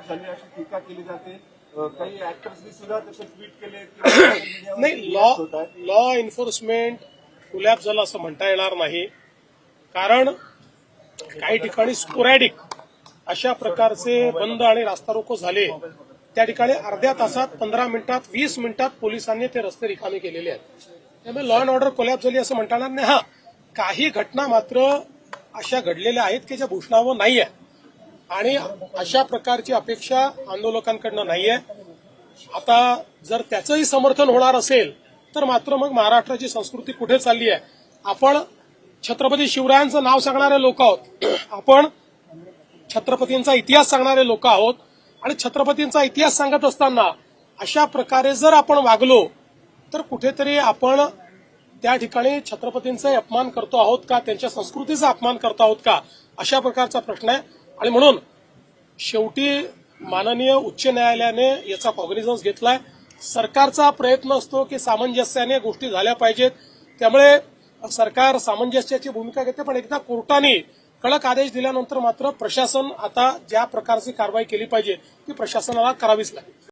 खराब झाली अशी टीका केली जाते. काही ऍक्टर्सनी सुद्धा तसे ट्विट केले. नाही, लॉ एन्फोर्समेंट कोलॅप्स झालं असं म्हणता येणार नाही. कारण काही ठिकाणी स्पोरॅडिक अशा प्रकारचे बंद आणि रास्ता रोको झाले. त्या ठिकाणी अर्ध्या तासात, 15 मिनिटात, 20 मिनिटात पोलिसांनी ते रस्ते रिकामे केलेले आहेत. त्यामुळे लॉ अँड ऑर्डर कोलॅप्स झाली असं म्हणता येणार नाही. हा, काही घटना मात्र अशा घडलेल्या आहेत की ज्या भूषणावह नाहीये आणि अशा प्रकारची अपेक्षा आंदोलकांकडनं नाहीये. आता जर त्याचंही समर्थन होणार असेल तर मात्र मग महाराष्ट्राची संस्कृती कुठे चालली आहे. आपण छत्रपती शिवरायांचं नाव सांगणारे लोक आहोत, आपण छत्रपतींचा इतिहास सांगणारे लोक आहोत आणि छत्रपतींचा इतिहास सांगत असताना अशा प्रकारे जर आपण वागलो तर कुठेतरी आपण त्या ठिकाणी छत्रपतींचा अपमान करतो आहोत का, त्यांच्या संस्कृतीचा अपमान करतो आहोत का, अशा प्रकारचा प्रश्न आहे. आणि म्हणून शेवटी माननीय उच्च न्यायालयाने याचा कॉग्निझन्स घेतलाय. सरकारचा प्रयत्न असतो की सामंजस्याने गोष्टी झाल्या पाहिजेत, त्यामुळे सरकार सामंजस्याची भूमिका घेते. पण एकदा कोर्टाने कडक आदेश दिल्यानंतर मात्र प्रशासन आता ज्या प्रकारची कारवाई केली पाहिजे ती प्रशासनाला करावीच लागेल.